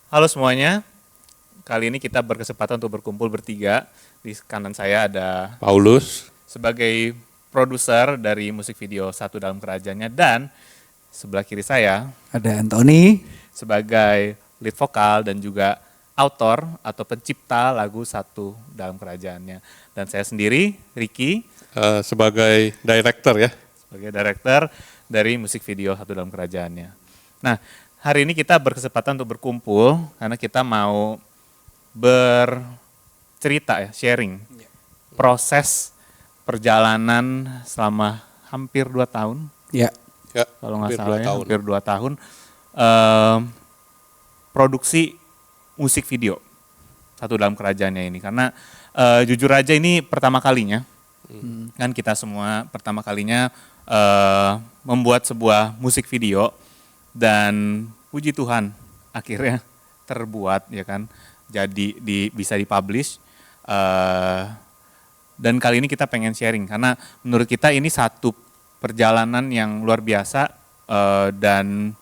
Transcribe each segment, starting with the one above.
Halo semuanya, kali ini kita berkesempatan untuk berkumpul bertiga. Di kanan saya ada Paulus. sebagai produser dari musik video Satu Dalam Kerajaannya, dan sebelah kiri saya Ada Anthony. sebagai lead vokal dan juga autor atau pencipta lagu Satu Dalam Kerajaannya. Dan saya sendiri, Ricky, Sebagai director ya. sebagai director dari musik video Satu Dalam Kerajaannya. Nah, hari ini kita berkesempatan untuk berkumpul karena kita mau bercerita ya, sharing proses perjalanan selama hampir 2 tahun, Ya, Ya, kalau nggak hampir salah 2 ya, tahun. hampir 2 tahun eh, produksi musik video Satu Dalam Kerajaannya ini. Karena jujur aja ini pertama kalinya, kan kita semua pertama kalinya membuat sebuah musik video, dan puji Tuhan akhirnya terbuat ya kan, jadi bisa dipublish. Dan kali ini kita pengen sharing karena menurut kita ini satu perjalanan yang luar biasa, dan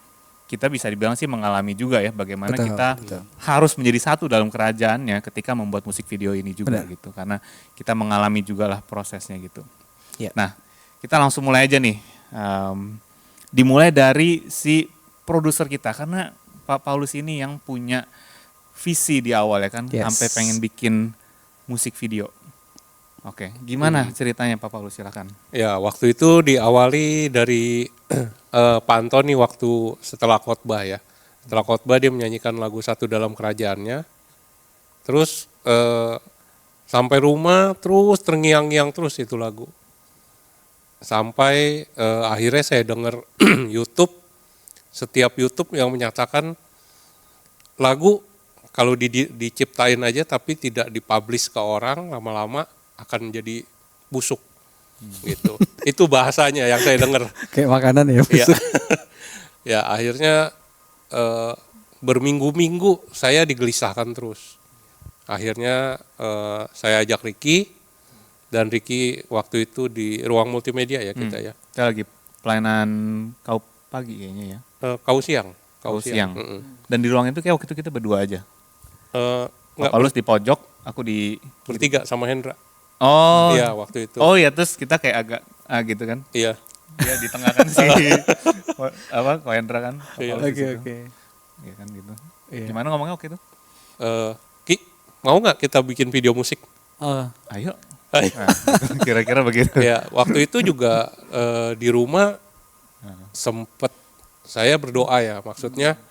kita bisa dibilang sih mengalami juga ya bagaimana Betul, kita betul. harus menjadi satu dalam kerajaannya ketika membuat musik video ini juga. Benar. Gitu, karena kita mengalami juga lah prosesnya gitu. Ya. Nah, kita langsung mulai aja nih. Dimulai dari si produser kita, karena Pak Paulus ini yang punya visi di awal ya kan, Yes. sampai pengen bikin musik video. Oke, gimana ceritanya Pak Paulus, silakan. Ya, waktu itu diawali dari Pak Antoni waktu setelah khotbah ya. Setelah khotbah dia menyanyikan lagu Satu Dalam Kerajaannya. Terus sampai rumah terus terngiang-ngiang terus itu lagu. Sampai akhirnya saya dengar YouTube, setiap YouTube yang menyatakan lagu kalau diciptain aja tapi tidak dipublish ke orang, lama-lama akan jadi busuk gitu. Itu bahasanya yang saya dengar. kayak makanan ya. Ya, ya akhirnya berminggu-minggu saya digelisahkan terus. Akhirnya saya ajak Ricky, dan Ricky waktu itu di ruang multimedia ya kita ya. Kita lagi pelayanan kau pagi kayaknya ya. Kau siang. Kau siang. Mm-mm. Dan di ruang itu kayak waktu itu kita berdua aja. Pak Enggak, Paulus di pojok, aku di... bertiga sama Hendra. Oh, Iya waktu itu. oh ya, terus kita kayak agak gitu kan. Iya. Dia di tengah kan si Ko Hendra kan. Pak Iya. Paulus di Oke, situ. oke. Iya kan gitu. Iya. Gimana ngomongnya waktu itu? Ki, mau nggak kita bikin video musik? Oh, Ayo. Ayo. Nah, kira-kira begitu. Ya, waktu itu juga di rumah sempet saya berdoa ya, maksudnya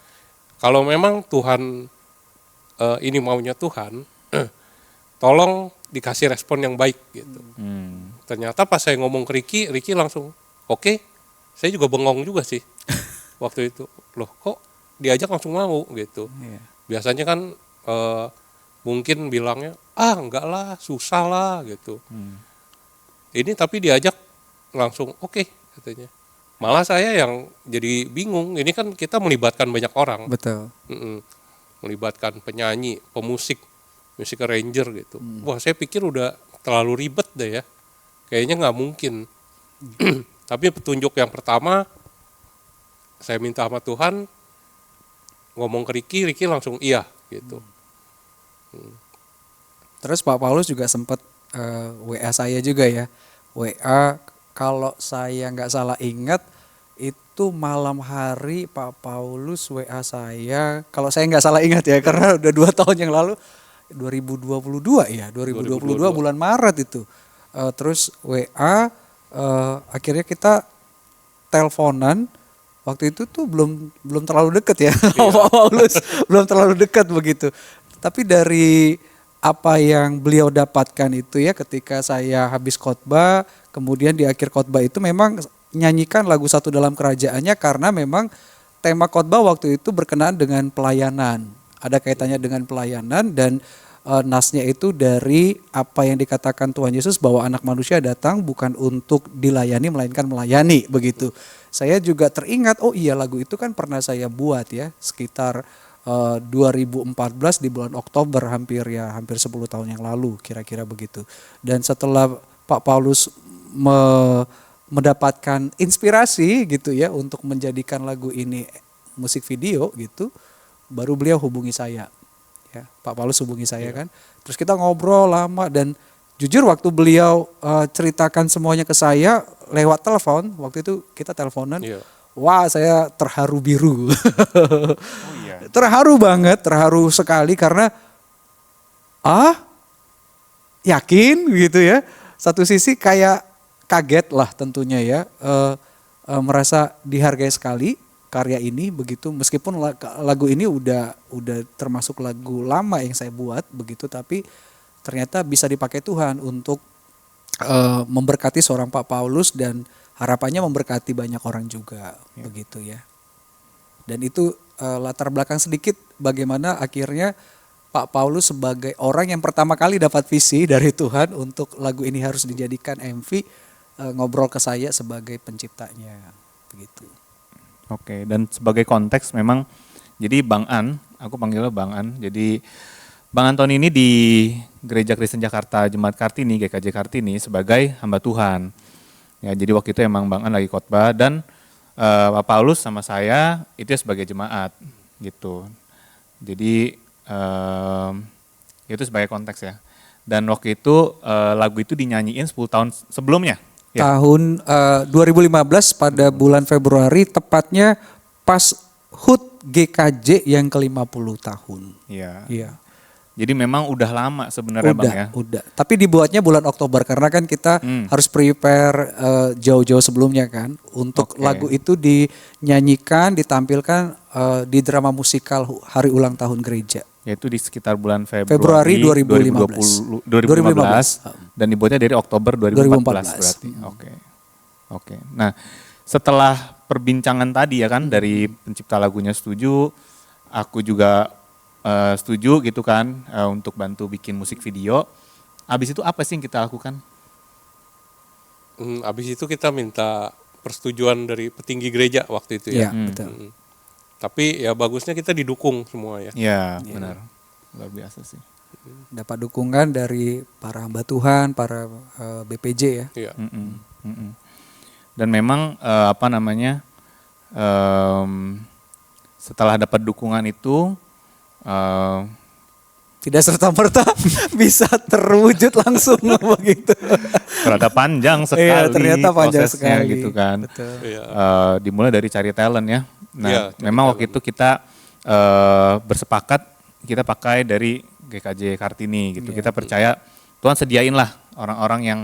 kalau memang Tuhan ini maunya Tuhan, tolong dikasih respon yang baik gitu. Ternyata pas saya ngomong ke Ricky langsung oke. Saya juga bengong juga sih waktu itu. Loh kok diajak langsung mau gitu. iya. Biasanya kan mungkin bilangnya enggak lah, susah lah gitu. Ini tapi diajak langsung oke katanya. Malah saya yang jadi bingung, ini kan kita melibatkan banyak orang. Betul. Melibatkan penyanyi, pemusik, music arranger gitu. Wah, saya pikir udah terlalu ribet deh ya. Kayaknya nggak mungkin. Tapi petunjuk yang pertama, saya minta sama Tuhan, ngomong ke Ricky langsung iya gitu. Terus Pak Paulus juga sempat WA saya juga ya. WA kalau saya nggak salah ingat itu malam hari Pak Paulus WA saya. Kalau saya nggak salah ingat ya, karena udah 2 tahun yang lalu, 2022 ya, 2022 bulan Maret itu. Terus WA, akhirnya kita teleponan. Waktu itu tuh belum terlalu deket ya, Pak Paulus, belum terlalu dekat begitu. Tapi dari apa yang beliau dapatkan itu ya, ketika saya habis khotbah, kemudian di akhir khotbah itu memang nyanyikan lagu Satu Dalam Kerajaannya, karena memang tema khotbah waktu itu berkenaan dengan pelayanan. Ada kaitannya dengan pelayanan, dan nasnya itu dari apa yang dikatakan Tuhan Yesus bahwa anak manusia datang bukan untuk dilayani melainkan melayani begitu. Saya juga teringat, oh iya lagu itu kan pernah saya buat ya sekitar 2014 di bulan Oktober, hampir 10 tahun yang lalu kira-kira begitu. Dan setelah Pak Paulus mendapatkan inspirasi gitu ya untuk menjadikan lagu ini musik video gitu, baru beliau hubungi saya. Ya, Pak Paulus hubungi saya kan. Terus kita ngobrol lama dan jujur waktu beliau ceritakan semuanya ke saya lewat telepon, waktu itu kita teleponan. Iya. Wah, saya terharu biru. Oh iya. Terharu banget, terharu sekali karena yakin gitu ya. Satu sisi kayak kaget lah tentunya ya, merasa dihargai sekali karya ini begitu, meskipun lagu ini udah termasuk lagu lama yang saya buat begitu, tapi ternyata bisa dipakai Tuhan untuk memberkati seorang Pak Paulus dan harapannya memberkati banyak orang juga begitu ya. Dan itu latar belakang sedikit bagaimana akhirnya Pak Paulus sebagai orang yang pertama kali dapat visi dari Tuhan untuk lagu ini harus dijadikan MV, ngobrol ke saya sebagai penciptanya begitu. Oke, dan sebagai konteks memang jadi Bang An, aku panggilnya Bang An. Jadi Bang Anton ini di Gereja Kristen Jakarta Jemaat Kartini, GKJ Kartini sebagai hamba Tuhan. Ya, jadi waktu itu emang Bang An lagi khotbah dan Pak Paulus sama saya itu sebagai jemaat gitu. Jadi itu sebagai konteks ya. Dan waktu itu lagu itu dinyanyiin 10 tahun sebelumnya. Ya. Tahun 2015 pada bulan Februari, tepatnya pas HUT GKJ yang ke-50 tahun. Iya. Iya. Jadi memang udah lama sebenarnya Bang ya. Udah. Tapi dibuatnya bulan Oktober karena kan kita harus prepare jauh-jauh sebelumnya kan untuk lagu itu dinyanyikan, ditampilkan di drama musikal hari ulang tahun gereja. Yaitu di sekitar bulan Februari 2015. 2015 dan dibuatnya dari Oktober 2014 berarti. Oke. Nah, setelah perbincangan tadi ya kan dari pencipta lagunya setuju, aku juga setuju gitu kan untuk bantu bikin musik video. Habis itu apa sih yang kita lakukan? Habis itu kita minta persetujuan dari petinggi gereja waktu itu ya. Iya, betul. Tapi ya bagusnya kita didukung semua ya. Iya, benar. Luar biasa sih. Dapat dukungan dari para hamba Tuhan, para BPJ ya. Iya. Dan memang setelah dapat dukungan itu Tidak serta-merta bisa terwujud langsung begitu. ternyata panjang sekali Iya, ternyata panjang prosesnya sekali. gitu kan. Betul. Iya. Dimulai dari cari talent ya. Nah, Iya, cari memang waktu talent. itu kita bersepakat kita pakai dari GKJ Kartini gitu. Kita percaya Tuhan sediain lah orang-orang yang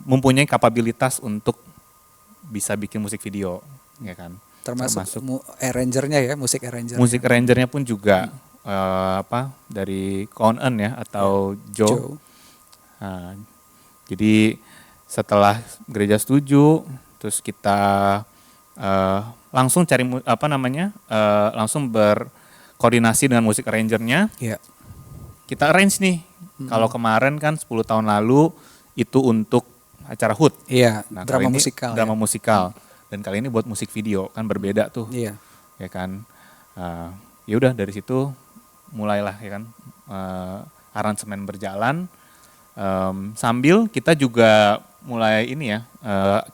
mempunyai kapabilitas untuk bisa bikin musik video, ya kan. Termasuk arrangernya ya, musik arranger. Musik arrangernya pun juga dari Conan ya atau Joe. Nah, jadi setelah gereja setuju, terus kita langsung cari langsung berkoordinasi dengan musik arrangernya. Iya. Kita arrange nih. Kalau kemarin kan 10 tahun lalu itu untuk acara HUT. Iya, Nah, drama kali ini musikal. drama Ya. musikal. Dan kali ini buat musik video kan berbeda tuh. Iya. Ya kan. Ya udah dari situ mulailah ya kan aransemen berjalan. Sambil kita juga mulai ini ya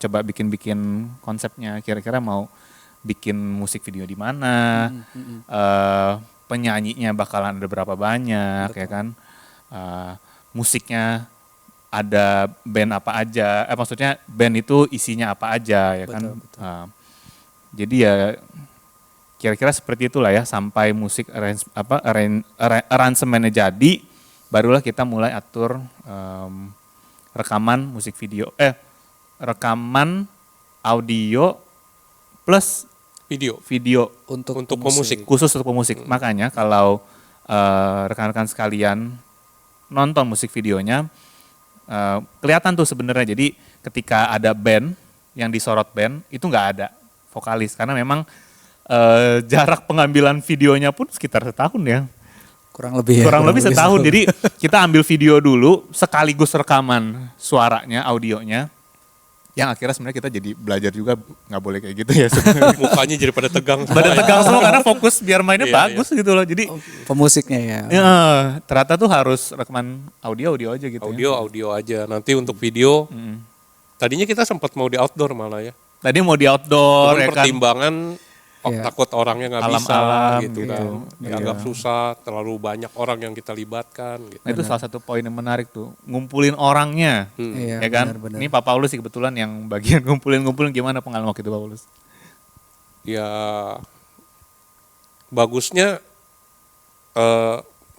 coba bikin konsepnya, kira-kira mau bikin musik video di mana, penyanyinya bakalan ada berapa banyak. Betul. Ya kan, musiknya ada band apa aja, maksudnya band itu isinya apa aja ya. Betul, kan. Betul. Jadi ya kira-kira seperti itulah ya, sampai musik aransemennya jadi, barulah kita mulai atur rekaman musik video, rekaman audio plus video untuk pemusik, khusus untuk pemusik. Makanya kalau rekan-rekan sekalian nonton musik videonya, kelihatan tuh sebenarnya. Jadi ketika ada band yang disorot band itu nggak ada vokalis, karena memang jarak pengambilan videonya pun sekitar setahun ya. Kurang lebih setahun. Jadi kita ambil video dulu sekaligus rekaman suaranya, audionya. Yang akhirnya sebenarnya kita jadi belajar juga nggak boleh kayak gitu ya sebenarnya. Mukanya jadi pada tegang. Pada tegang semua karena fokus biar mainnya bagus gitu loh. Jadi pemusiknya ya. Ya, ternyata tuh harus rekaman audio aja gitu. Audio aja. Nanti untuk video, tadinya kita sempat mau di outdoor malah ya. Tadi mau di outdoor. Cuman ya pertimbangan Iya. takut orangnya nggak bisa Alam-alam gitu gitu. kan. Iya. Dianggap susah, terlalu banyak orang yang kita libatkan gitu. Nah, itu salah satu poin yang menarik tuh, ngumpulin orangnya. Iya, Ya kan? benar-benar. Ini Pak Paulus sih kebetulan yang bagian ngumpulin gimana pengalaman waktu itu Pak Paulus? Ya bagusnya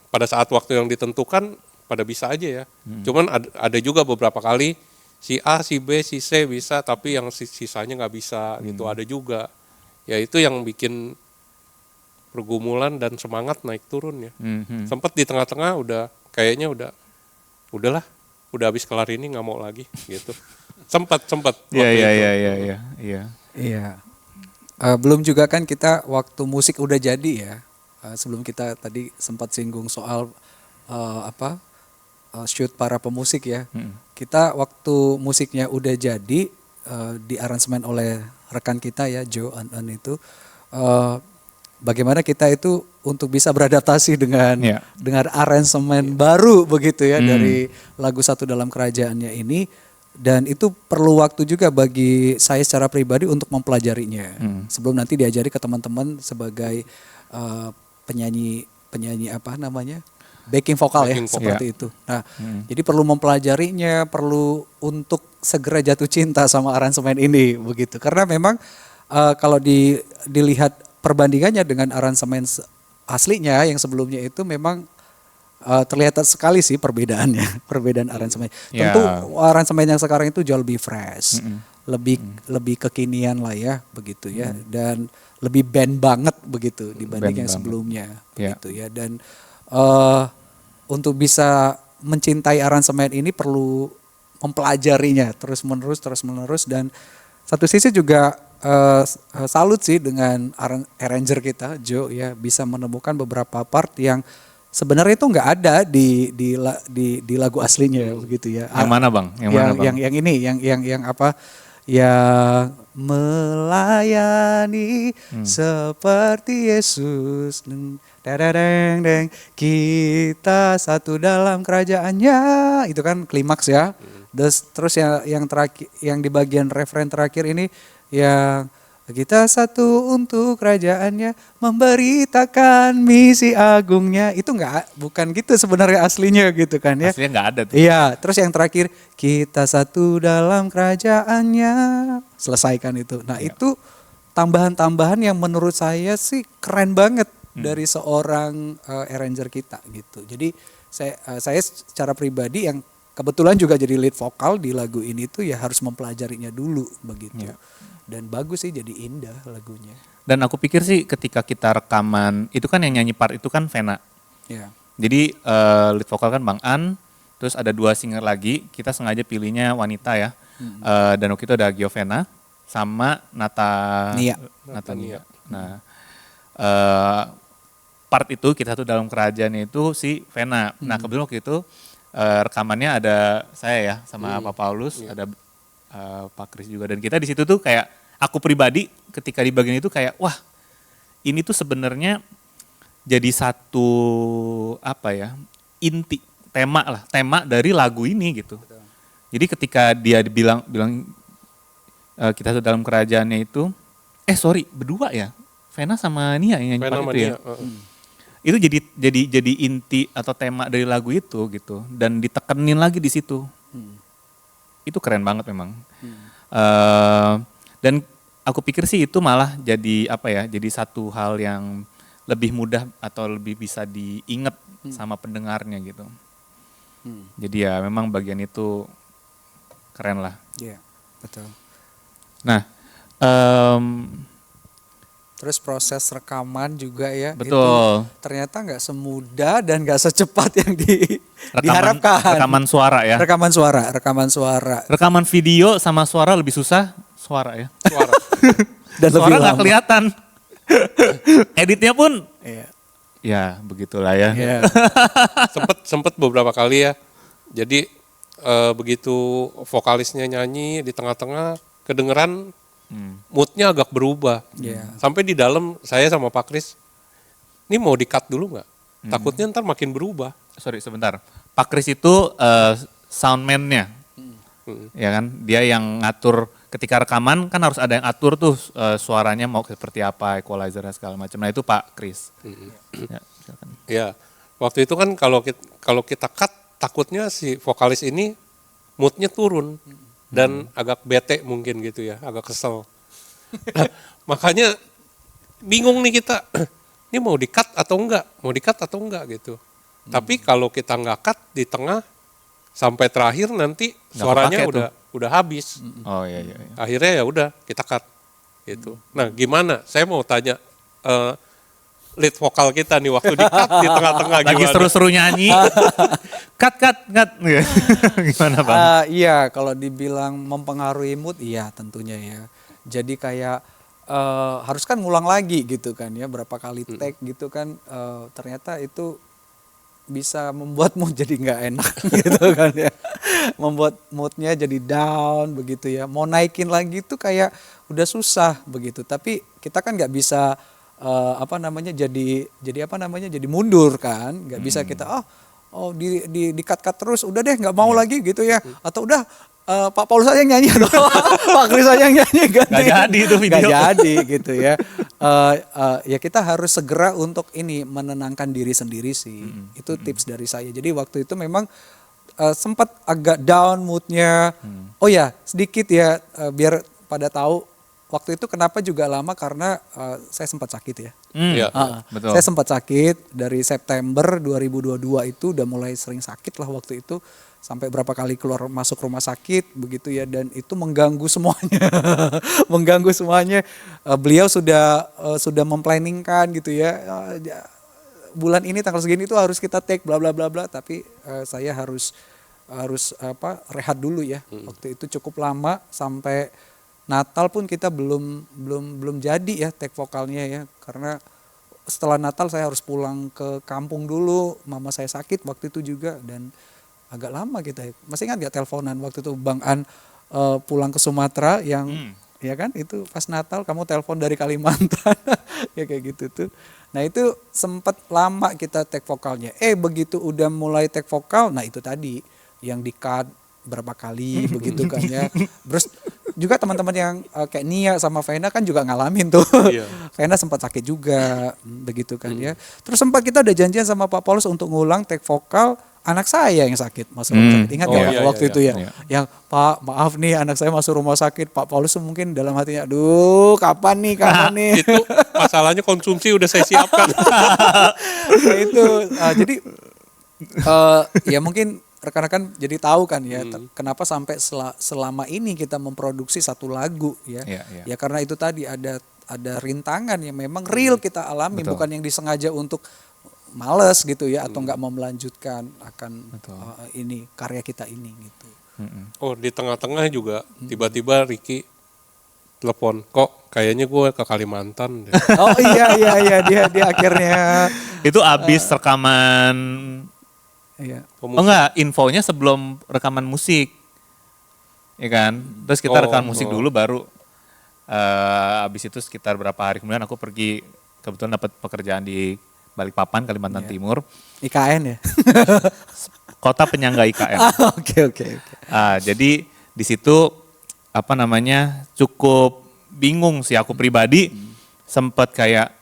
pada saat waktu yang ditentukan pada bisa aja ya. Cuman ada juga beberapa kali si A, si B, si C bisa, tapi yang sisanya nggak bisa gitu. Ada juga. Ya itu yang bikin pergumulan dan semangat naik turun ya. Sempet di tengah-tengah kayaknya udahlah, udah habis kelar ini nggak mau lagi gitu. Sempat Iya waktu iya itu. iya. Iya. Belum juga kan kita waktu musik udah jadi ya. Sebelum kita tadi sempat singgung soal shoot para pemusik ya. Kita waktu musiknya udah jadi di aransemen oleh rekan kita ya Joe An itu bagaimana kita itu untuk bisa beradaptasi dengan Iya. dengan aransemen baru begitu ya dari lagu Satu Dalam Kerajaannya ini. Dan itu perlu waktu juga bagi saya secara pribadi untuk mempelajarinya. Sebelum nanti diajari ke teman-teman sebagai penyanyi apa namanya? Backing vokal ya, Backing vokal. seperti itu. Nah, jadi perlu mempelajarinya, perlu untuk segera jatuh cinta sama aransemen ini begitu. Karena memang kalau dilihat perbandingannya dengan aransemen aslinya yang sebelumnya itu memang terlihat sekali sih perbedaannya, perbedaan aransemen. Ya. Tentu aransemen yang sekarang itu jauh lebih fresh, lebih kekinian lah ya, begitu ya, dan lebih band banget begitu dibanding Band yang banget. sebelumnya, Ya. begitu ya. Dan untuk bisa mencintai aransemen ini perlu mempelajarinya terus menerus dan satu sisi juga salut sih dengan arranger kita Joe ya, bisa menemukan beberapa part yang sebenarnya itu nggak ada di lagu aslinya begitu ya. Yang mana Bang? Yang mana Bang? Yang ini yang apa? Yang melayani seperti Yesus. Dadadeng, deng, kita satu dalam kerajaannya. Itu kan klimaks ya. Terus yang terakhir, yang di bagian referen terakhir ini yang kita satu untuk kerajaannya, memberitakan misi agungnya. Itu bukan gitu sebenarnya aslinya gitu kan ya. Aslinya nggak ada tuh. Iya, terus yang terakhir kita satu dalam kerajaannya, selesaikan itu. Nah, itu tambahan-tambahan yang menurut saya sih keren banget dari seorang arranger kita gitu. Jadi saya secara pribadi yang kebetulan juga jadi lead vokal di lagu ini tuh ya harus mempelajarinya dulu begitu. Dan bagus sih, jadi indah lagunya. Dan aku pikir sih ketika kita rekaman, itu kan yang nyanyi part itu kan Vena. Ya. Jadi lead vokal kan Bang An, terus ada 2 singer lagi, kita sengaja pilihnya wanita ya. Dan waktu itu ada Giovena sama Nia. Natania. Nah, part itu kita tuh dalam kerajaannya itu si Vena. Nah, kebetulan waktu itu rekamannya ada saya ya sama Pak Paulus, ada Pak Kris juga, dan kita di situ tuh kayak aku pribadi ketika di bagian itu kayak wah, ini tuh sebenarnya jadi satu apa ya, inti tema dari lagu ini gitu. Jadi ketika dia bilang kita tuh dalam kerajaannya itu berdua ya, Vena sama Nia yang nyanyi Vena part sama itu ya. Nia, Itu jadi inti atau tema dari lagu itu gitu, dan ditekenin lagi di situ. Itu keren banget memang. Dan aku pikir sih itu malah jadi apa ya, jadi satu hal yang lebih mudah atau lebih bisa diingat sama pendengarnya gitu. Jadi ya memang bagian itu keren lah. Iya, betul. Nah, Terus proses rekaman juga ya, betul. itu ternyata nggak semudah dan nggak secepat yang diharapkan. Rekaman suara ya. Rekaman suara. Rekaman video sama suara lebih susah suara ya. Suara. Dan Suara lebih nggak lama. kelihatan. Editnya pun Iya. ya begitulah ya. Iya. sempet beberapa kali ya. Jadi begitu vokalisnya nyanyi di tengah-tengah kedengeran moodnya agak berubah. Iya. Sampai di dalam saya sama Pak Kris, ini mau di-cut dulu nggak? Takutnya ntar makin berubah. Sorry sebentar. Pak Kris itu soundman-nya. Ya kan? Dia yang ngatur ketika rekaman kan harus ada yang atur tuh suaranya mau seperti apa, equalizer dan segala macam. Nah itu Pak Kris. Ya, silakan. Ya, waktu itu kan kalau kita cut, takutnya si vokalis ini moodnya turun dan agak bete mungkin gitu ya, agak kesel. Makanya bingung nih kita, ini mau di-cut atau enggak gitu. Tapi kalau kita nggak cut di tengah sampai terakhir nanti Nggak suaranya kepake udah habis. Oh iya. Akhirnya ya udah kita cut gitu. Nah, gimana? Saya mau tanya lead vokal kita nih waktu di-cut di tengah-tengah Lagi gimana? seru-seru nyanyi. cut. Gimana Bang? Iya, kalau dibilang mempengaruhi mood, iya tentunya ya. Jadi kayak harus kan ngulang lagi gitu kan ya, berapa kali take gitu kan, ternyata itu bisa membuat mood jadi nggak enak gitu kan ya, membuat moodnya jadi down begitu ya. Mau naikin lagi tuh kayak udah susah begitu. Tapi kita kan nggak bisa jadi mundur kan, nggak bisa kita di cut terus, udah deh nggak mau lagi gitu ya, atau udah Pak Paulus aja yang nyanyi atau Pak Kris aja yang nyanyi ganti. Nggak jadi itu video. Nggak jadi gitu ya. Ya kita harus segera untuk ini menenangkan diri sendiri sih. Itu tips dari saya. Jadi waktu itu memang sempat agak down moodnya. Oh ya sedikit ya biar pada tahu. Waktu itu kenapa juga lama karena saya sempat sakit ya. Iya. Betul. Saya sempat sakit dari September 2022 itu udah mulai sering sakit lah waktu itu. Sampai berapa kali keluar masuk rumah sakit begitu ya, dan itu mengganggu semuanya. Mengganggu semuanya. Beliau sudah memplanningkan gitu ya. Bulan ini tanggal segini itu harus kita take bla bla bla bla, tapi saya harus rehat dulu ya. Waktu itu cukup lama sampai Natal pun kita belum jadi ya take vokalnya ya, karena setelah Natal saya harus pulang ke kampung dulu, mama saya sakit waktu itu juga, dan agak lama kita. Masih ingat gak teleponan waktu itu Bang An pulang ke Sumatera yang ya kan itu pas Natal kamu telepon dari Kalimantan ya kayak gitu tuh. Nah itu sempat lama kita take vokalnya. Begitu udah mulai take vokal, nah itu tadi yang di-cut berapa kali begitu kan ya. Terus juga teman-teman yang kayak Nia sama Vena kan juga ngalamin tuh. Iya. Vena sempat sakit juga begitu kan ya. Terus sempat kita udah janjian sama Pak Paulus untuk ngulang take vokal anak saya yang sakit masuk rumah sakit. Ingat Oh, nggak iya, waktu iya, itu ya? iya. Yang Pak maaf nih anak saya masuk rumah sakit. Pak Paulus mungkin dalam hatinya, aduh kapan nih? Itu masalahnya konsumsi udah saya siapkan. Nah, itu jadi ya mungkin rekan-rekan jadi tahu kan ya kenapa sampai selama ini kita memproduksi satu lagu ya. Iya. Ya karena itu tadi ada rintangan yang memang real kita alami. Betul. Bukan yang disengaja untuk males gitu ya, atau nggak mau melanjutkan akan ini karya kita ini gitu. Oh, di tengah-tengah juga tiba-tiba Ricky telepon, kok kayaknya gue ke Kalimantan deh. Oh iya dia akhirnya Itu abis rekaman. iya. Oh enggak, infonya sebelum rekaman musik. Ya kan? Terus kita rekaman musik dulu baru abis itu sekitar berapa hari kemudian aku pergi, kebetulan dapat pekerjaan di Balikpapan, Kalimantan Timur. IKN ya. Kota penyangga IKN. Oke. Jadi di situ cukup bingung sih aku pribadi, sempat kayak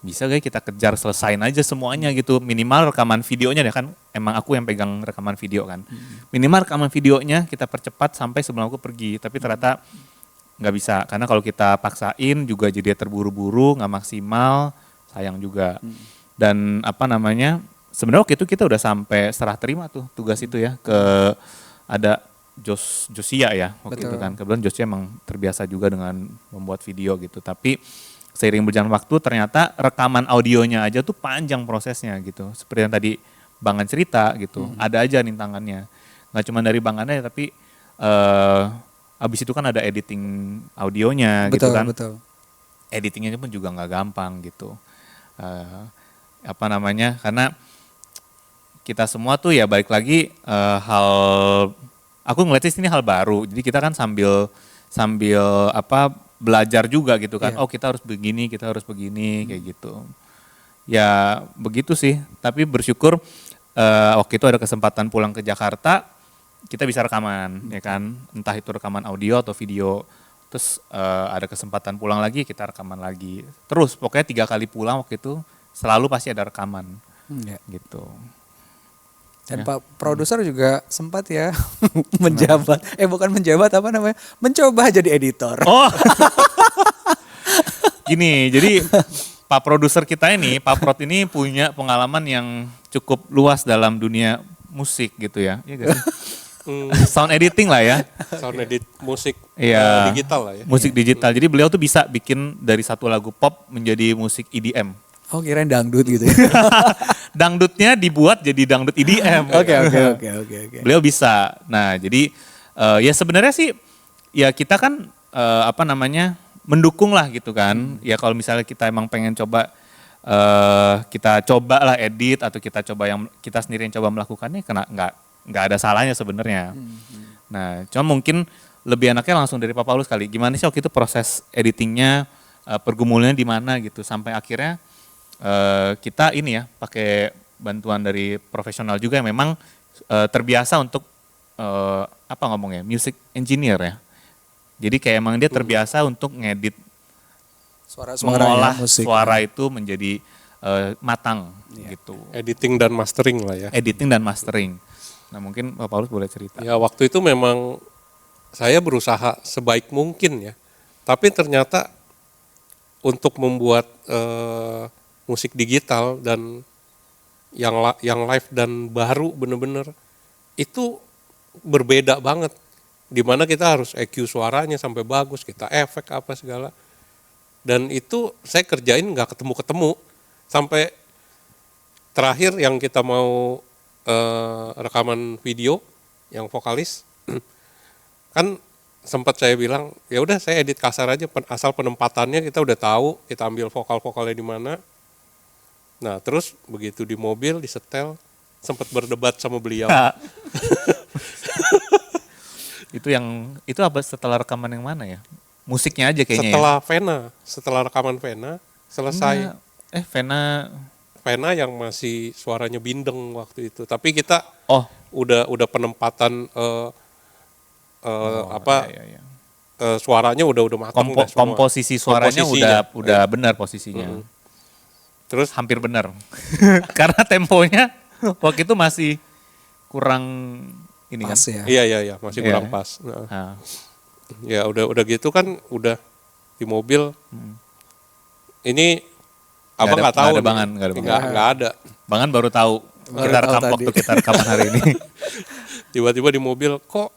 bisa gak kita kejar selesain aja semuanya gitu, minimal rekaman videonya deh, kan emang aku yang pegang rekaman video kan, minimal rekaman videonya kita percepat sampai sebelum aku pergi. Tapi ternyata nggak bisa, karena kalau kita paksain juga jadi terburu-buru, nggak maksimal, sayang juga. Dan sebenarnya waktu itu kita udah sampai serah terima tuh tugas itu ya ke ada Josia ya waktu itu kan. Kebetulan Josia emang terbiasa juga dengan membuat video gitu. Tapi seiring berjalan waktu ternyata rekaman audionya aja tuh panjang prosesnya gitu. Seperti yang tadi Bang An cerita gitu. Ada aja rintangannya. Nggak cuma dari Bang An ya, tapi abis itu kan ada editing audionya gitu kan. Betul. Editingnya pun juga nggak gampang gitu. Karena kita semua tuh ya balik lagi aku ngeliatnya sini hal baru. Jadi kita kan sambil belajar juga gitu kan. Oh kita harus begini kayak gitu. Ya begitu sih. Tapi bersyukur waktu itu ada kesempatan pulang ke Jakarta kita bisa rekaman, ya kan, entah itu rekaman audio atau video. Terus ada kesempatan pulang lagi, kita rekaman lagi. Terus pokoknya 3 kali pulang waktu itu selalu pasti ada rekaman, Ya. gitu. Dan Ya. Pak produser juga sempat ya menjabat, bukan menjabat, apa namanya, mencoba jadi editor. Oh, gini, jadi Pak produser kita ini, Pak Prod ini punya pengalaman yang cukup luas dalam dunia musik gitu ya. Iya gak sih? Sound editing lah ya. Sound edit musik Iya. digital lah ya. Musik digital. Jadi beliau tuh bisa bikin dari satu lagu pop menjadi musik EDM. Oh, kirain dangdut gitu ya. Dangdutnya dibuat jadi dangdut EDM. Oke. Beliau bisa. Nah, jadi ya sebenarnya sih ya kita kan mendukung lah gitu kan. Ya kalau misalnya kita emang pengen coba kita coba lah edit atau kita coba yang kita sendiri yang coba melakukannya, nggak ada salahnya sebenarnya. Nah, cuma mungkin lebih enaknya langsung dari Pak Paulus kali. Gimana sih waktu itu proses editingnya, pergumulannya di mana gitu sampai akhirnya kita ini ya pakai bantuan dari profesional juga yang memang terbiasa untuk music engineer ya. Jadi kayak emang dia terbiasa untuk ngedit, mengolah suara itu menjadi matang gitu. Editing dan mastering lah ya. Editing dan mastering. Nah mungkin Pak Paulus boleh cerita. Ya waktu itu memang saya berusaha sebaik mungkin ya. Tapi ternyata untuk membuat musik digital dan yang live dan baru bener-bener itu berbeda banget. Dimana kita harus EQ suaranya sampai bagus, kita efek apa segala. Dan itu saya kerjain nggak ketemu-ketemu. Sampai terakhir yang kita mau rekaman video yang vokalis, kan sempat saya bilang ya udah saya edit kasar aja, asal penempatannya kita udah tahu, kita ambil vokal-vokalnya di mana. Nah terus begitu di mobil disetel sempat berdebat sama beliau. Itu apa setelah rekaman yang mana ya? Musiknya aja kayaknya. Setelah rekaman Vena selesai. Vena yang masih suaranya bindeng waktu itu. Tapi kita udah penempatan suaranya udah matang. Komposisi suaranya udah benar posisinya. Terus hampir benar. Karena temponya waktu itu masih kurang ini pas kan. Ya. Iya, masih kurang pas. Nah. Ya udah gitu kan udah di mobil. Ini apa nggak tahu? Nggak ada. Bangan baru tahu kita rekam waktu kita rekaman hari ini. Tiba-tiba di mobil kok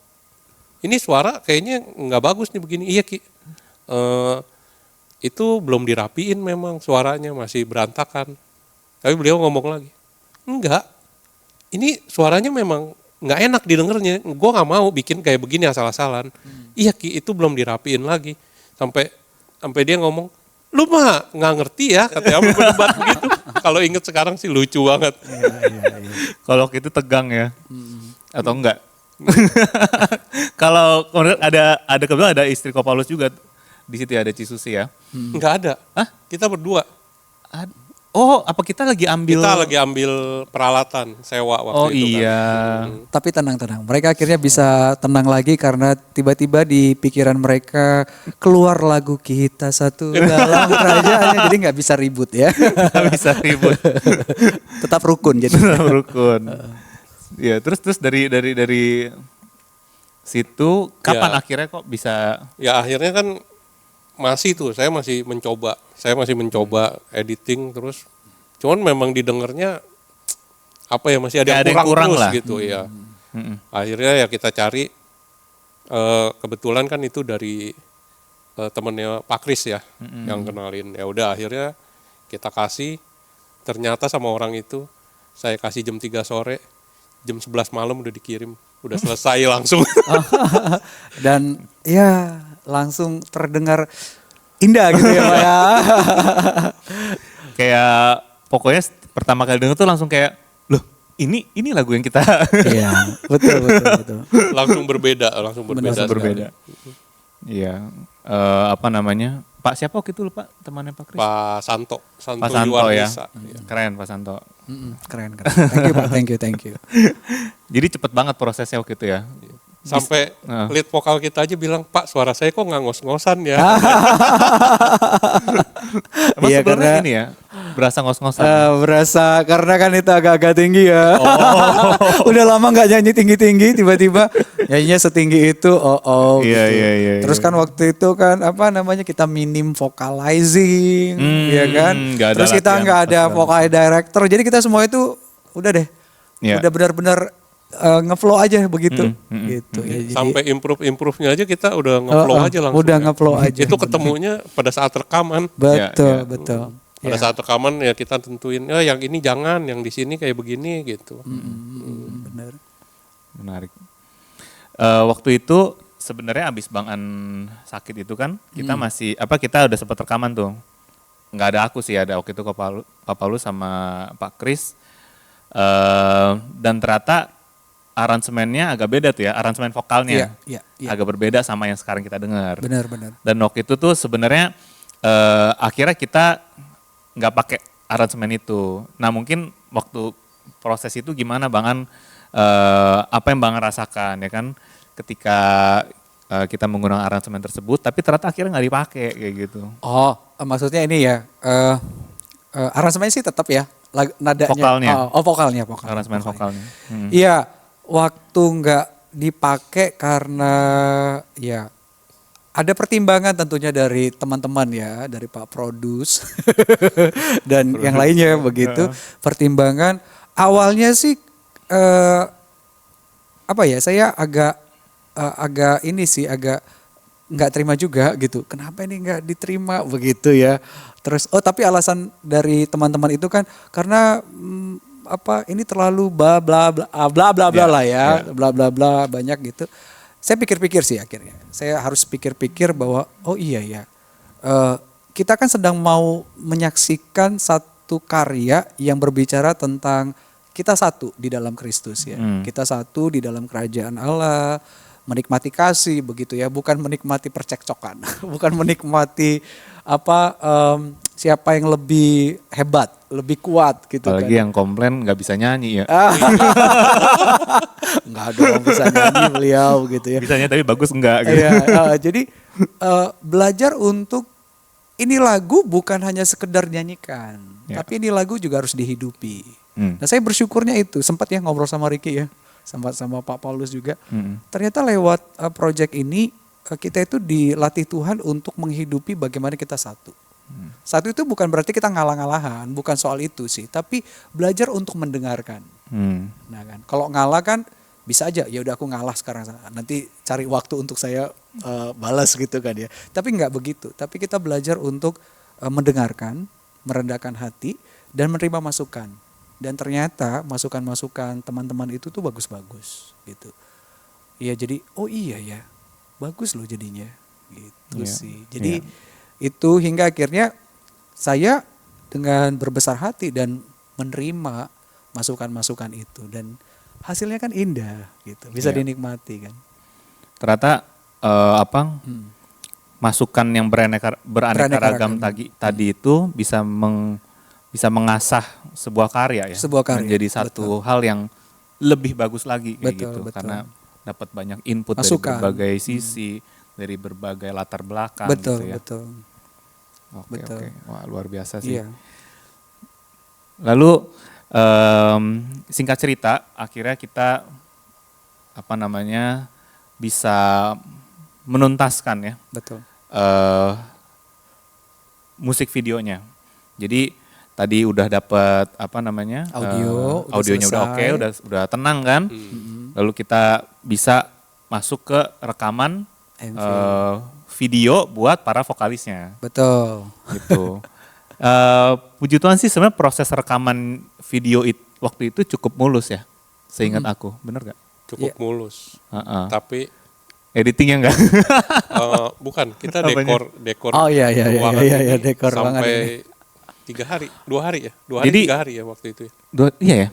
ini suara kayaknya nggak bagus nih begini. Iya Ki. Itu belum dirapiin memang suaranya masih berantakan. Tapi beliau ngomong lagi, enggak, ini suaranya memang nggak enak didengarnya. Gue nggak mau bikin kayak begini asal-asalan. Iya Ki, itu belum dirapiin lagi. Sampai dia ngomong, lu mah nggak ngerti ya, katanya berdebat begitu. Kalau inget sekarang sih lucu banget. Iya. Kalau itu tegang ya, atau enggak? Kalau ada kebetulan ada istri Ko Paulus juga di situ ya, ada Cisusi ya. Nggak ada. Hah? Kita berdua. Oh, apa kita lagi ambil? Kita lagi ambil peralatan sewa waktu itu. Oh iya. Tapi tenang. Mereka akhirnya bisa tenang lagi karena tiba-tiba di pikiran mereka keluar lagu Kita Satu Dalam Kerajaannya. Jadi nggak bisa ribut ya. Nggak bisa ribut. Tetap rukun jadi. Tetap rukun. Ya, terus dari situ kapan akhirnya kok bisa? Ya akhirnya kan saya masih mencoba editing terus. Cuman memang didengarnya masih ada yang kurang terus lah. Gitu ya. Akhirnya ya kita cari, kebetulan kan itu dari temennya Pak Kris ya yang kenalin. Ya udah akhirnya kita kasih, ternyata sama orang itu saya kasih jam 3 sore, jam 11 malam udah dikirim, udah selesai langsung. Dan ya langsung terdengar indah gitu ya Pak ya. Kayak pokoknya pertama kali denger tuh langsung kayak, loh ini lagu yang kita. Iya, betul. Langsung berbeda. Iya, Pak siapa waktu itu lupa temannya Pak Kris? Pak Santo ya, keren Pak Santo. Keren, keren. Thank you Pak, thank you. Jadi cepet banget prosesnya waktu itu ya. Sampai lead vokal kita aja bilang, Pak suara saya kok nggak ngos-ngosan ya. Emang Iya, sebelumnya karena- ini ya, berasa ngos-ngosan. Berasa karena kan itu agak-agak tinggi ya. Udah lama nggak nyanyi tinggi-tinggi, tiba-tiba nyanyinya setinggi itu. Iya, Gitu. iya. Terus kan waktu itu kan apa namanya kita minim vocalizing, ya kan. nggak ada Terus kita latihan nggak ada pas vocal director, jadi kita semua itu udah deh, Iya. udah benar-benar ngeflow aja begitu, gitu. Ya, jadi- Sampai improve-nya aja kita udah ngeflow Oh, aja langsung. udah ya. ngeflow aja. Itu ketemunya pada saat rekaman. betul, Ya, ya. betul. Pada Ya. saat rekaman ya kita tentuin, yang ini jangan, yang di sini kayak begini gitu. Bener. Menarik. Waktu itu sebenarnya abis Bang An sakit itu kan, kita masih kita udah sempat rekaman tuh. Nggak ada aku sih, ada waktu itu Pak Paulus sama Pak Kris. Dan ternyata aransemennya agak beda tuh ya, aransemen vokalnya Iya. agak berbeda sama yang sekarang kita dengar. Benar. Dan waktu itu tuh sebenarnya akhirnya kita nggak pakai aransemen itu. Nah mungkin waktu proses itu gimana Bang An, apa yang Bang An rasakan ya kan ketika kita menggunakan aransemen tersebut, tapi ternyata akhirnya nggak dipakai kayak gitu. Oh, maksudnya ini ya, aransemen sih tetap ya, nadanya. Vokalnya. Vokalnya. Aransemen vokalnya. Iya, waktu nggak dipakai karena ya ada pertimbangan tentunya dari teman-teman ya, dari Pak Produs dan yang lainnya begitu. Pertimbangan awalnya sih apa ya? Saya agak ini sih agak nggak terima juga gitu. Kenapa ini nggak diterima begitu ya? Terus tapi alasan dari teman-teman itu kan karena ini terlalu bla bla lah ya, bla bla bla banyak gitu. Saya pikir-pikir sih akhirnya. Saya harus pikir-pikir bahwa oh iya ya. Kita kan sedang mau menyaksikan satu karya yang berbicara tentang kita satu di dalam Kristus ya. Kita satu di dalam kerajaan Allah, menikmati kasih begitu ya, bukan menikmati percekcokan, bukan menikmati siapa yang lebih hebat, lebih kuat gitu. Apalagi kan. yang komplain nggak bisa nyanyi ya. Enggak dong bisa nyanyi beliau gitu ya. Bisanya tapi bagus enggak gitu. Iya, jadi belajar untuk ini lagu bukan hanya sekedar nyanyikan, Ya. tapi ini lagu juga harus dihidupi. Hmm. Nah saya bersyukurnya itu, sempat ya ngobrol sama Ricky ya, sempat sama Pak Paulus juga. Hmm. Ternyata lewat project ini kita itu dilatih Tuhan untuk menghidupi bagaimana kita satu. Satu itu bukan berarti kita ngalah-ngalahan, bukan soal itu sih, tapi belajar untuk mendengarkan. Nah kan, kalau ngalah kan bisa aja, ya udah aku ngalah sekarang, nanti cari waktu untuk saya balas gitu kan ya. Tapi nggak begitu, tapi kita belajar untuk mendengarkan, merendahkan hati dan menerima masukan. Dan ternyata masukan-masukan teman-teman itu tuh bagus-bagus gitu. Iya jadi, oh iya ya, bagus loh jadinya gitu Iya, sih. Jadi iya. itu hingga akhirnya saya dengan berbesar hati dan menerima masukan-masukan itu dan hasilnya kan indah gitu, bisa Iya. dinikmati kan. Ternyata masukan yang beraneka ragam tadi itu bisa mengasah sebuah karya ya, Sebuah karya, menjadi satu hal yang lebih bagus lagi kayak Betul, gitu betul. karena dapat banyak input Masukan. dari berbagai sisi, dari berbagai latar belakang Betul, gitu ya. betul. Oke, betul. oke. Wah, luar biasa sih. Iya. Lalu singkat cerita, akhirnya kita bisa menuntaskan ya Betul. musik videonya. Jadi tadi udah dapat audionya udah oke, udah tenang kan. Lalu kita bisa masuk ke rekaman MV. video buat para vokalisnya Betul. gitu. Puji Tuhan sih sebenarnya proses rekaman video waktu itu cukup mulus ya, seingat aku, bener gak? Cukup Iya. mulus. Heeh. Tapi Editingnya enggak? bukan, kita Apanya? dekor Oh iya ruangan iya ini dekor ruangan ini. sampai 3 hari, 2 hari ya, 2 hari Jadi- 3 hari ya waktu itu ya. Iya ya.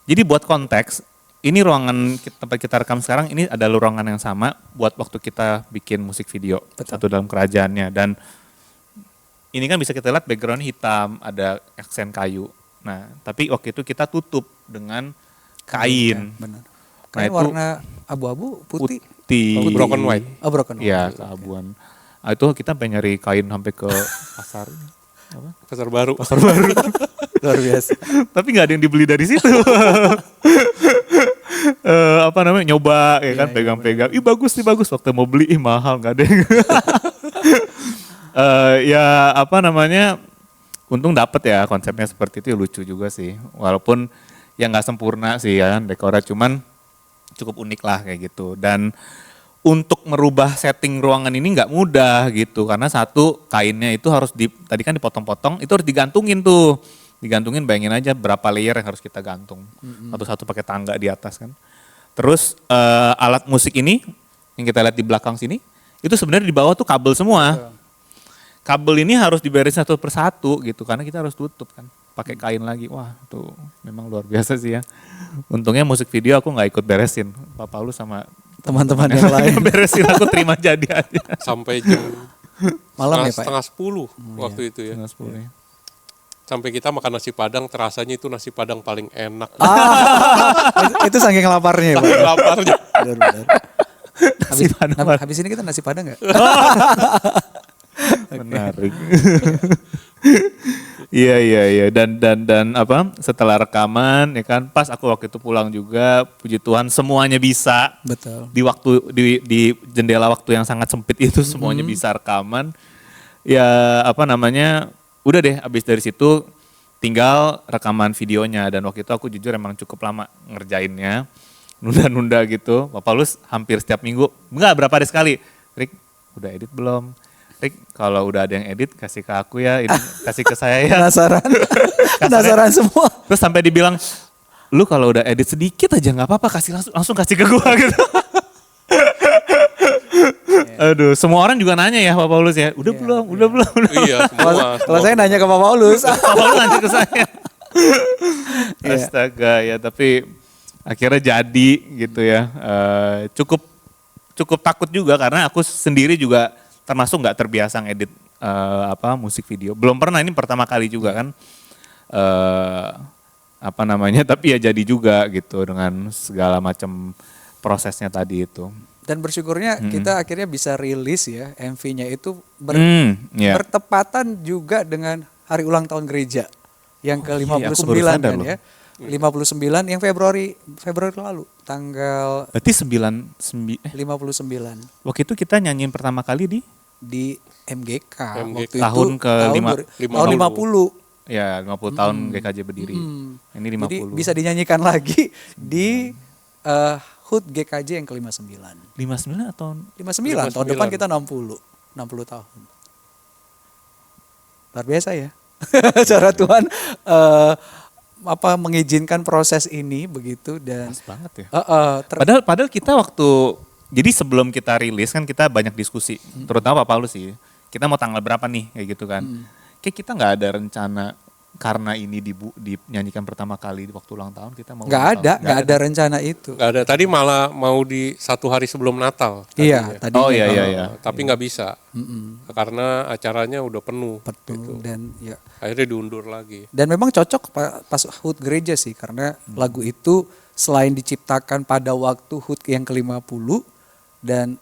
Jadi buat konteks, ini ruangan tempat kita rekam sekarang ini adalah ruangan yang sama buat waktu kita bikin musik video Betul. satu dalam kerajaannya, dan ini kan bisa kita lihat background hitam, ada aksen kayu. Nah, tapi waktu itu kita tutup dengan kain. Benar. Nah, Kain itu warna abu-abu, putih. putih. Broken white. Oh, broken white. Iya, keabuan. Nah, itu kita pengen nyari kain sampai ke pasar. Apa? Pasar baru. Pasar baru. Luar biasa. Tapi nggak ada yang dibeli dari situ. Apa namanya, nyoba ya kan, pegang-pegang. Ih bagus nih, bagus. Waktu mau beli, ih mahal, nggak ada yang. Ya apa namanya, untung dapet ya konsepnya seperti itu, lucu juga sih. Walaupun ya nggak sempurna sih ya dekornya, cuman cukup unik lah kayak gitu. Dan untuk merubah setting ruangan ini nggak mudah gitu, karena satu, kainnya itu harus tadi kan dipotong-potong, itu harus digantungin tuh. Digantungin, bayangin aja berapa layer yang harus kita gantung. Satu-satu pakai tangga di atas kan. Terus alat musik ini yang kita lihat di belakang sini, itu sebenarnya di bawah tuh kabel semua. Kabel ini harus diberesin satu persatu gitu, karena kita harus tutup kan. Pakai kain lagi, wah tuh memang luar biasa sih ya. Untungnya musik video aku nggak ikut beresin, Pak Paulus sama Teman-teman yang lain. beresin, aku terima jadi aja. Sampai jam Malam ya Pak? setengah 10 waktu itu ya. Setengah 10 ya. Sampai kita makan nasi padang, terasanya itu nasi padang paling enak. Itu saking laparnya ya Pak? Saking laparnya. Benar-benar. Nasi padang. Habis ini kita nasi padang nggak? Menarik. Iya dan apa, setelah rekaman ya kan, pas aku waktu itu pulang juga, puji Tuhan semuanya bisa. Betul. Di waktu di jendela waktu yang sangat sempit itu semuanya bisa rekaman. Ya apa namanya, udah deh abis dari situ tinggal rekaman videonya, dan waktu itu aku jujur emang cukup lama ngerjainnya, nunda-nunda gitu. Pak Paulus hampir setiap minggu, enggak, berapa hari sekali, Rick udah edit belum? Rick kalau udah ada yang edit kasih ke aku ya, ini kasih ke saya ya. Penasaran. Penasaran semua. Terus sampai dibilang, lu kalau udah edit sedikit aja nggak apa-apa, kasih langsung kasih ke gua gitu. Aduh, semua orang juga nanya ya Pak Paulus ya, udah belum, udah belum. Iya, semua. Kalau saya nanya ke Pak Paulus. Pak Paulus nanya ke saya. Astaga ya, tapi akhirnya jadi gitu ya. Cukup takut juga karena aku sendiri juga termasuk nggak terbiasa ngedit musik video. Belum pernah, ini pertama kali juga kan. Apa namanya, tapi ya jadi juga gitu dengan segala macam prosesnya tadi itu. Dan bersyukurnya kita akhirnya bisa rilis ya, MV-nya itu Iya. bertepatan juga dengan hari ulang tahun gereja yang ke-59 aku baru sadar kan loh. ya. 59 yang Februari lalu, tanggal Berarti 59 waktu itu kita nyanyiin pertama kali di MGK. MGK. Waktu itu Tahun ke tahun 50. ya 50 tahun GKJ berdiri. Ini 50. Jadi bisa dinyanyikan lagi di HUT GKJ yang ke-59. 59 atau 59, tahun depan kita 60 tahun. Luar biasa ya. Cara Tuhan mengizinkan proses ini begitu, dan pas banget ya. Padahal kita waktu, jadi sebelum kita rilis kan kita banyak diskusi, terutama Pak Paulus sih. Kita mau tanggal berapa nih kayak gitu kan. Kayak kita nggak ada rencana, karena ini dinyanyikan pertama kali di waktu ulang tahun, kita mau nggak ada rencana itu. Nggak ada. Tadi malah mau di 1 hari sebelum Natal. Iya, tadinya. tadinya. Oh iya. Tapi nggak bisa. Karena acaranya udah penuh. Betul. Dan ya, Akhirnya diundur lagi. dan memang cocok pas HUT gereja sih, karena lagu itu selain diciptakan pada waktu HUT yang ke-50 dan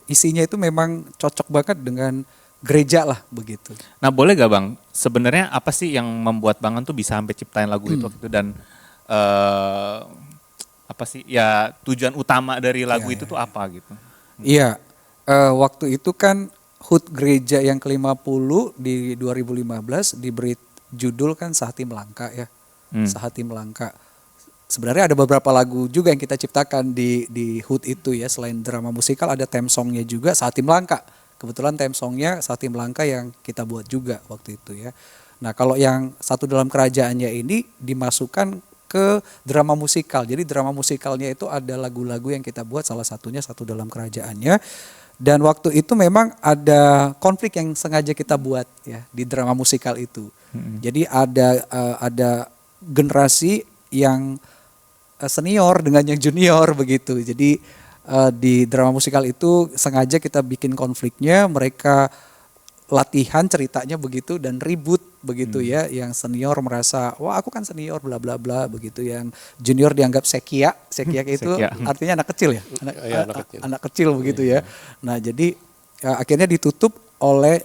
isinya itu memang cocok banget dengan gereja lah begitu. Nah boleh gak Bang, sebenarnya apa sih yang membuat Bangan tuh bisa sampai ciptain lagu itu waktu itu, dan apa sih ya tujuan utama dari lagu itu tuh apa gitu? Iya, waktu itu kan HUT gereja yang ke-50 di 2015 diberi judul kan Sehati Melangkah ya. Sehati Melangkah. Sebenarnya ada beberapa lagu juga yang kita ciptakan di HUT itu ya, selain drama musikal ada theme songnya juga Sehati Melangkah. Kebetulan theme songnya Sehati Melangkah yang kita buat juga waktu itu ya. Nah kalau yang Satu Dalam Kerajaannya ini dimasukkan ke drama musikal. Jadi drama musikalnya itu ada lagu-lagu yang kita buat, salah satunya Satu Dalam Kerajaannya. Dan waktu itu memang ada konflik yang sengaja kita buat ya di drama musikal itu. Jadi ada generasi yang senior dengan yang junior begitu. Jadi di drama musikal itu sengaja kita bikin konfliknya, mereka latihan ceritanya begitu dan ribut begitu ya, yang senior merasa wah aku kan senior bla bla bla begitu, yang junior dianggap sekia itu Sekia. artinya anak kecil ya, Iya, anak kecil begitu ya. Nah jadi akhirnya ditutup oleh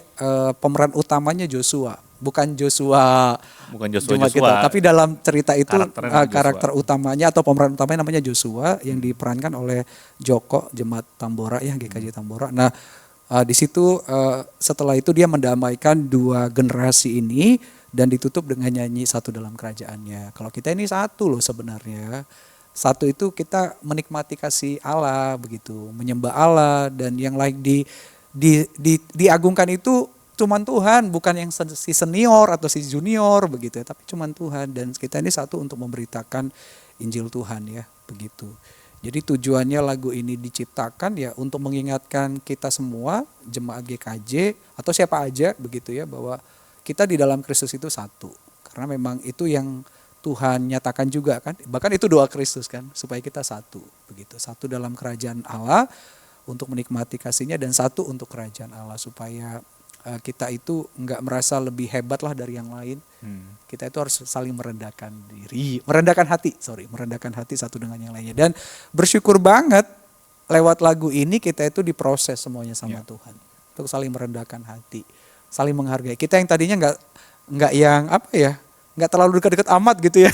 pemeran utamanya Joshua, bukan Joshua Joshua, tapi dalam cerita itu Karakternya karakter utamanya atau pemeran utamanya namanya Joshua yang diperankan oleh Joko Jemaat Tambora ya, GKJ Tambora. Nah di situ setelah itu dia mendamaikan dua generasi ini dan ditutup dengan nyanyi Satu Dalam Kerajaannya. Kalau kita ini satu loh sebenarnya. Satu itu kita menikmati kasih Allah begitu, menyembah Allah, dan yang lain diagungkan itu cuman Tuhan, bukan yang si senior atau si junior begitu ya, tapi cuman Tuhan, dan kita ini satu untuk memberitakan Injil Tuhan ya, begitu. Jadi tujuannya lagu ini diciptakan ya untuk mengingatkan kita semua, jemaat GKJ atau siapa aja begitu ya, bahwa kita di dalam Kristus itu satu. Karena memang itu yang Tuhan nyatakan juga kan, bahkan itu doa Kristus kan, supaya kita satu begitu. Satu dalam kerajaan Allah untuk menikmati kasih-Nya, dan satu untuk kerajaan Allah, supaya kita itu enggak merasa lebih hebat lah dari yang lain. Kita itu harus saling merendahkan diri, merendahkan hati satu dengan yang lainnya. Dan bersyukur banget lewat lagu ini kita itu diproses semuanya sama Tuhan. Untuk saling merendahkan hati, saling menghargai. Kita yang tadinya enggak yang apa ya, enggak terlalu dekat-dekat amat gitu ya.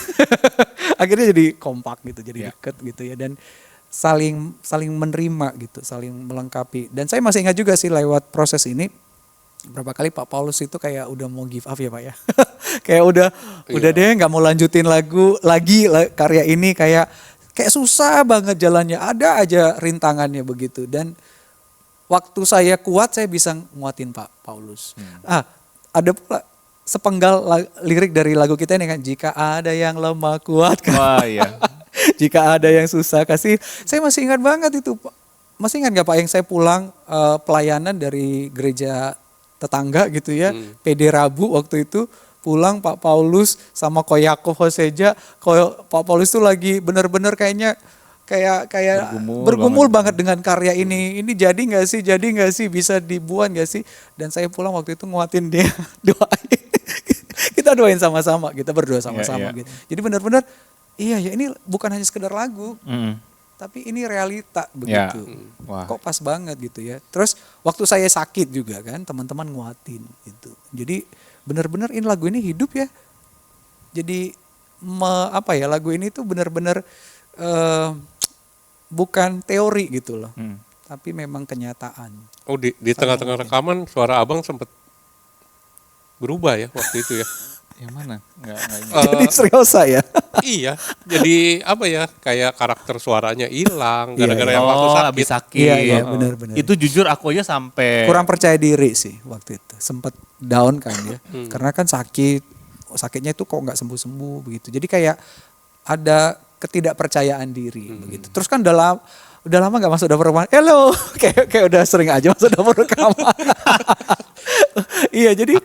Akhirnya jadi kompak gitu, jadi dekat gitu ya, dan saling menerima gitu, saling melengkapi. Dan saya masih ingat juga sih lewat proses ini, berapa kali Pak Paulus itu kayak udah mau give up ya Pak ya. Kayak udah deh nggak mau lanjutin lagi karya ini, kayak susah banget jalannya, ada aja rintangannya begitu. Dan waktu saya kuat, saya bisa nguatin Pak Paulus. Ada pula sepenggal lirik dari lagu kita ini kan, jika ada yang lemah kuatkan. Wah iya. Jika ada yang susah kasih. Saya masih ingat banget itu Pak. Masih ingat gak Pak yang saya pulang pelayanan dari gereja tetangga gitu ya, PD Rabu waktu itu, pulang Pak Paulus sama Koyako Hoseja, Pak Paulus tuh lagi benar-benar kayaknya kayak bergumul banget dengan karya ini jadi nggak sih, bisa dibuat nggak sih. Dan saya pulang waktu itu nguatin dia, doain, kita doain sama-sama, kita berdoa sama-sama gitu. Jadi benar-benar iya ya, ini bukan hanya sekedar lagu, tapi ini realita begitu. Wah. Kok pas banget gitu ya. Terus waktu saya sakit juga kan, teman-teman nguatin gitu. Jadi benar-benar ini lagu ini hidup ya. Jadi lagu ini tuh benar-benar bukan teori gitu loh. Tapi memang kenyataan. Oh di tengah-tengah rekaman suara abang sempat berubah ya waktu itu ya. Yang mana? Enggak Jadi seriosa ya. Iya, jadi apa ya, kayak karakter suaranya hilang gara-gara yang waktu sakit. Habis sakit. Iya benar-benar. Itu jujur aku aja sampai kurang percaya diri sih waktu itu. Sempat down kan ya. Karena kan sakitnya itu kok nggak sembuh-sembuh begitu. Jadi kayak ada ketidakpercayaan diri begitu. Terus kan udah lama nggak masuk dapur rekaman. Hello, kayak udah sering aja masuk dapur rekaman. Iya jadi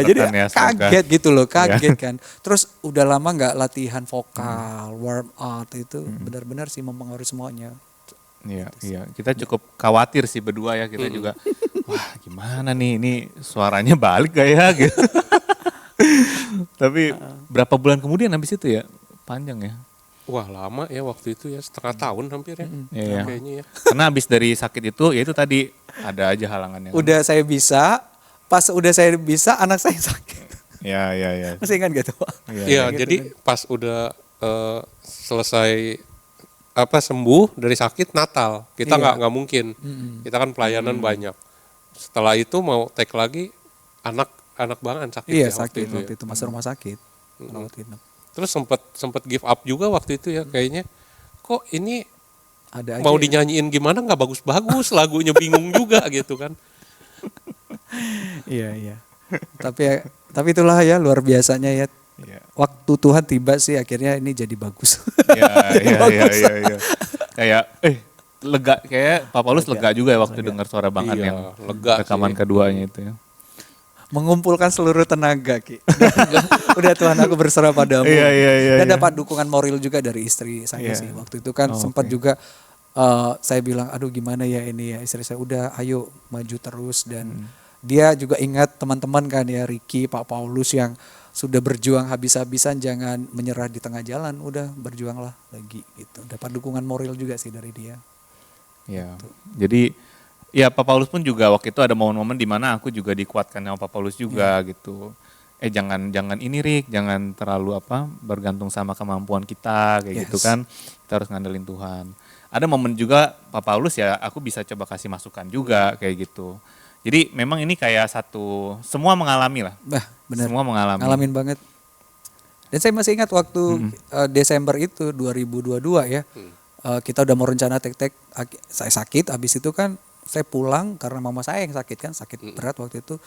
jadi kaget gitu loh, kaget kan. Terus udah lama nggak latihan vokal, warm up itu benar-benar sih mempengaruhi semuanya. Iya. Kita cukup khawatir sih berdua ya, kita juga. Wah, gimana nih, ini suaranya balik gak ya gitu. Tapi berapa bulan kemudian habis itu ya? Panjang ya. Wah lama ya waktu itu ya, setengah tahun hampir ya. Iya. Kayaknya ya. Karena habis dari sakit itu, ya itu tadi ada aja halangannya. Udah saya bisa, pas udah saya bisa anak saya sakit. Iya. Masih ingat gak tuh Pak? Iya, gitu jadi pas udah selesai sembuh dari sakit Natal, kita nggak mungkin. Kita kan pelayanan banyak. Setelah itu mau take lagi, anak banget sakit. Iya ya, sakit waktu itu masuk rumah sakit. Terus sempat give up juga waktu itu ya, kayaknya kok ini ada mau aja dinyanyiin gimana nggak bagus-bagus, lagunya bingung juga gitu kan. Iya. Tapi itulah ya luar biasanya ya. Waktu Tuhan tiba sih akhirnya ini jadi bagus. Iya. Kayak lega, kayak Pak Paulus lega juga ya waktu dengar suara Bang An yang lega rekaman keduanya itu ya. Mengumpulkan seluruh tenaga Ki. Udah Tuhan aku berserah padamu. Iya. Dan dapat dukungan moral juga dari istri saya sih. Waktu itu kan sempat juga saya bilang aduh gimana ya ini ya, istri saya udah ayo maju terus, dan dia juga ingat teman-teman kan ya, Ricky, Pak Paulus yang sudah berjuang habis-habisan, jangan menyerah di tengah jalan, udah berjuanglah lagi gitu. Dapat dukungan moral juga sih dari dia. Ya, jadi ya Pak Paulus pun juga waktu itu ada momen-momen di mana aku juga dikuatkan sama Pak Paulus juga gitu. Jangan ini Rick, jangan terlalu bergantung sama kemampuan kita kayak gitu kan. Kita harus ngandelin Tuhan. Ada momen juga Pak Paulus ya aku bisa coba kasih masukan juga kayak gitu. Jadi memang ini kayak semua mengalami lah. Benar. Semua mengalami. Ngalamin banget. Dan saya masih ingat waktu Desember itu 2022 ya. Kita udah mau rencana tek-tek, saya sakit, habis itu kan saya pulang karena mama saya yang sakit kan, sakit berat waktu itu.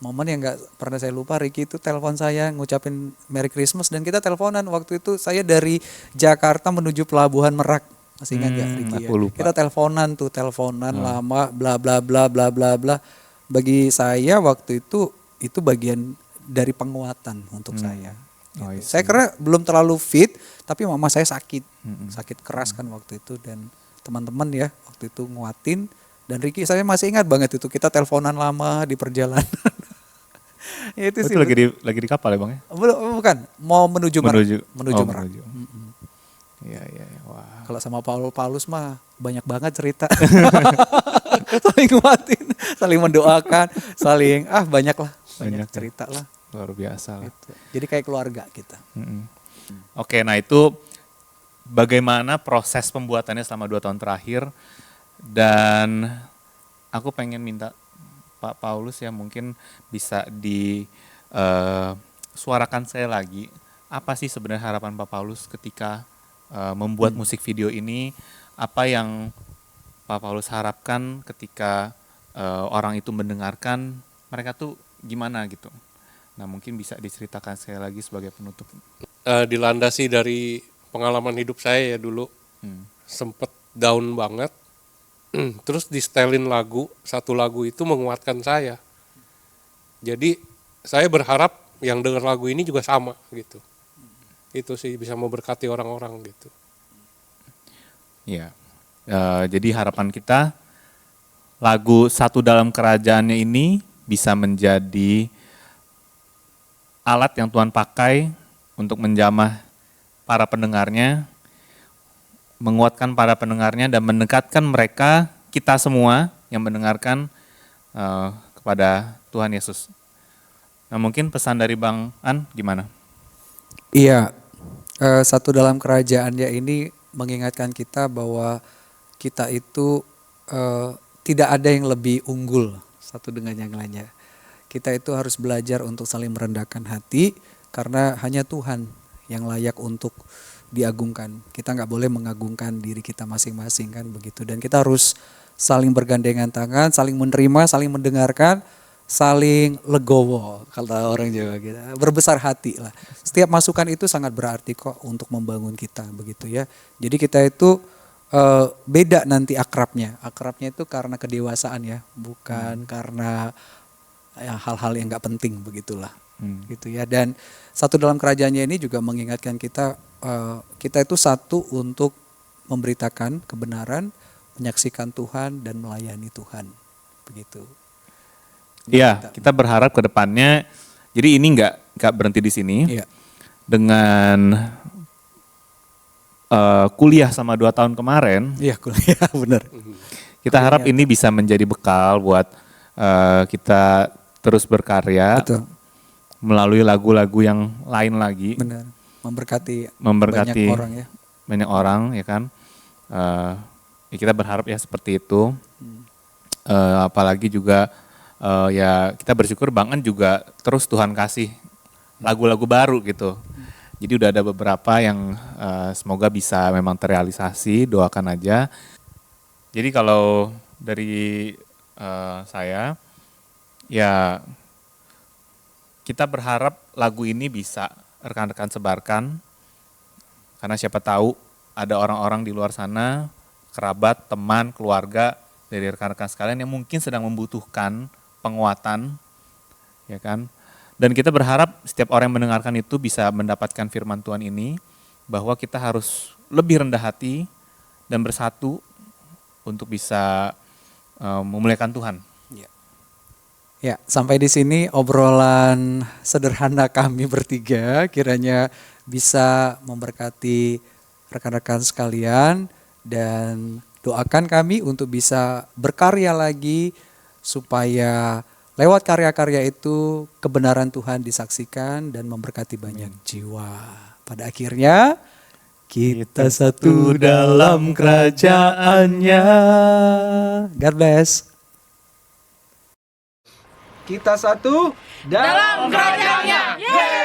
Momen yang gak pernah saya lupa, Ricky itu telepon saya ngucapin Merry Christmas dan kita teleponan. Waktu itu saya dari Jakarta menuju Pelabuhan Merak. Masih ingat gak Ricky ya? Kita teleponan lama bla bla bla bla bla bla. Bagi saya waktu itu bagian dari penguatan untuk saya. Gitu. Saya kira belum terlalu fit, tapi mama saya sakit keras kan waktu itu, dan teman-teman ya waktu itu nguatin. Dan Ricky saya masih ingat banget itu kita teleponan lama di perjalanan. Ya, itu sih. Lagi di kapal ya Bang ya? Bukan, mau menuju Merak. Menuju Merak. Iya. Wah. Kalau sama Paulus mah banyak banget cerita. Saling nguatin, saling mendoakan, saling banyak lah. Banyak cerita lah. Luar biasa lah. Gitu. Jadi kayak keluarga kita. Oke, nah itu bagaimana proses pembuatannya selama 2 tahun terakhir, dan aku pengen minta Pak Paulus ya mungkin bisa disuarakan saya lagi, apa sih sebenarnya harapan Pak Paulus ketika membuat musik video ini, apa yang Pak Paulus harapkan ketika orang itu mendengarkan, mereka tuh gimana gitu. Nah mungkin bisa diceritakan sekali lagi sebagai penutup. Dilandasi dari pengalaman hidup saya ya dulu, sempet down banget, terus di setelin satu lagu itu menguatkan saya. Jadi saya berharap yang dengar lagu ini juga sama gitu. Itu sih bisa memberkati orang-orang gitu. Iya, jadi harapan kita lagu Satu Dalam Kerajaannya ini bisa menjadi alat yang Tuhan pakai untuk menjamah para pendengarnya, menguatkan para pendengarnya dan mendekatkan mereka, kita semua yang mendengarkan kepada Tuhan Yesus. Nah mungkin pesan dari Bang An gimana? Iya, Satu Dalam Kerajaannya ini mengingatkan kita bahwa kita itu tidak ada yang lebih unggul satu dengan yang lainnya. Kita itu harus belajar untuk saling merendahkan hati, karena hanya Tuhan yang layak untuk diagungkan. Kita nggak boleh mengagungkan diri kita masing-masing kan begitu. Dan kita harus saling bergandengan tangan, saling menerima, saling mendengarkan, saling legowo kalau orang Jawa gitu. Berbesar hati lah. Setiap masukan itu sangat berarti kok untuk membangun kita begitu ya. Jadi kita itu beda nanti akrabnya. Akrabnya itu karena kedewasaan ya, bukan karena hal-hal yang nggak penting begitulah. Gitu ya. Dan Satu Dalam Kerajaannya ini juga mengingatkan kita, kita itu satu untuk memberitakan kebenaran, menyaksikan Tuhan dan melayani Tuhan begitu. Iya, kita berharap ke depannya, jadi ini nggak berhenti di sini. Iya. Dengan kuliah sama 2 tahun kemarin, Iya kuliah benar. kita harap ini bisa menjadi bekal buat kita terus berkarya. Betul. Melalui lagu-lagu yang lain lagi. Benar. Memberkati banyak orang ya. Banyak orang ya kan. Ya kita berharap ya seperti itu. Apalagi juga ya kita bersyukur Bang An juga terus Tuhan kasih lagu-lagu baru gitu. Jadi udah ada beberapa yang semoga bisa memang terrealisasi, doakan aja. Jadi kalau dari saya ya kita berharap lagu ini bisa rekan-rekan sebarkan, karena siapa tahu ada orang-orang di luar sana, kerabat, teman, keluarga dari rekan-rekan sekalian yang mungkin sedang membutuhkan penguatan, ya kan? Dan kita berharap setiap orang yang mendengarkan itu bisa mendapatkan firman Tuhan ini, bahwa kita harus lebih rendah hati dan bersatu untuk bisa memuliakan Tuhan. Ya, sampai di sini obrolan sederhana kami bertiga, kiranya bisa memberkati rekan-rekan sekalian dan doakan kami untuk bisa berkarya lagi supaya lewat karya-karya itu kebenaran Tuhan disaksikan dan memberkati banyak jiwa. Pada akhirnya kita satu dalam kerajaannya. God bless. Kita satu dalam kerajaannya.